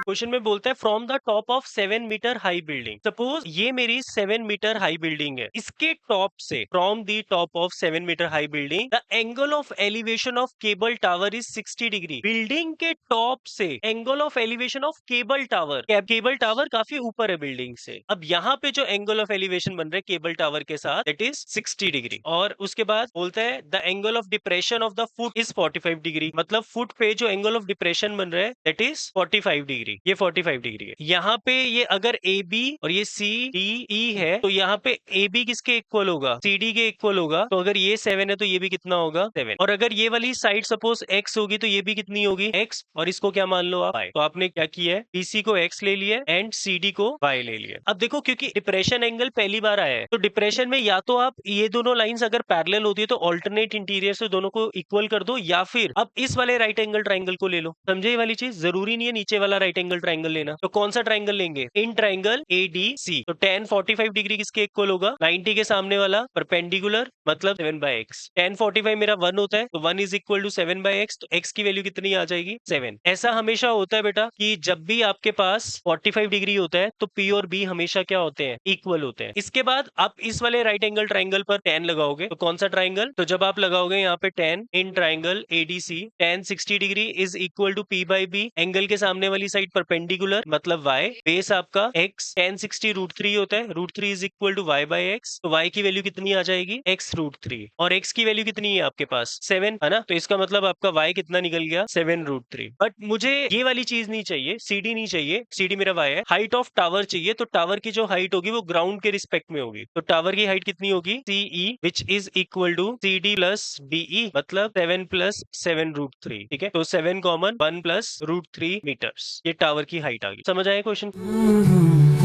Question में बोलता है from the top of 7 metre high building. Suppose ये मेरी 7 मीटर हाई बिल्डिंग है, इसके टॉप से, from the top of 7 metre high building the angle of elevation of cable tower is 60 degree. Building के top से angle of elevation of cable tower, cable tower काफी ऊपर है बिल्डिंग से। अब यहाँ पे जो एंगल ऑफ एलिवेशन बन रहा है केबल टावर के साथ, दैट इज 60 डिग्री। और उसके बाद बोलता है the angle of depression of the foot is 45 degree. मतलब फुट पे जो एंगल ऑफ डिप्रेशन बन रहा है दैट इज 45 डिग्री। ये 45 डिग्री है। यहाँ पे ये अगर ए बी और ये सी डी ई है, तो यहाँ पे ए बी किसके इक्वल होगा? सी डी के इक्वल होगा। तो अगर ये 7 है तो ये भी कितना होगा? 7। और अगर ये वाली साइड सपोज एक्स होगी तो ये भी कितनी होगी? एक्स। और इसको क्या मान लो आप? y। तो आपने क्या किया है? बीसी को एक्स ले लिया एंड सी डी को वाई ले लिया। अब देखो क्योंकि डिप्रेशन एंगल पहली बार आया है, तो डिप्रेशन में या तो आप ये दोनों लाइंस अगर पैरेलल होती है तो ऑल्टरनेट इंटीरियर से दोनों को इक्वल कर दो, या फिर अब इस वाले राइट एंगल ट्राइंगल को ले लो। समझे ये वाली चीज? जरूरी नहीं है नीचे वाला राइट एंगल ट्राइंगल लेना। तो कौन सा ट्राइंगल लेंगे? इन ट्राइंगल ADC। तो tan 45 डिग्री किसके इक्वल होगा? 90 के सामने वाला परपेंडिकुलर, मतलब 7/x। tan 45 मेरा 1 होता है, तो 1 इज इक्वल टू 7/x। तो x की वैल्यू कितनी आ जाएगी? 7। ऐसा हमेशा होता है बेटा कि जब भी आपके पास 45 डिग्री होता है तो P और B हमेशा क्या होते हैं? इक्वल होते हैं। इसके बाद आप इस वाले राइट एंगल ट्राइंगल पर tan लगाओगे, तो कौन सा ट्राइंगल? तो जब आप लगाओगे यहाँ पे tan in triangle ADC, tan 60 degree is equal to P/B। Angle के सामने वाली साइड परपेंडिकुलर, मतलब y। बेस आपका x, tan 60 √3 होता है। √3 इज इक्वल टू y/x। तो y की वैल्यू कितनी आ जाएगी? x √3। और x की वैल्यू कितनी है आपके पास? 7 है ना। तो इसका मतलब आपका y कितना निकल गया? 7 √3। बट मुझे ये वाली चीज नहीं चाहिए, CD नहीं चाहिए। CD मेरा y है। हाइट ऑफ टावर चाहिए। तो टावर की जो हाइट होगी वो ग्राउंड के रिस्पेक्ट में होगी। तो टावर की हाइट कितनी होगी? CE which is equal to CD plus DE, मतलब 7 प्लस 7 √3। ठीक है। तो 7 कॉमन 1 प्लस √3 मीटर्स, ये टावर की हाइट आ गई। समझ आया क्वेश्चन?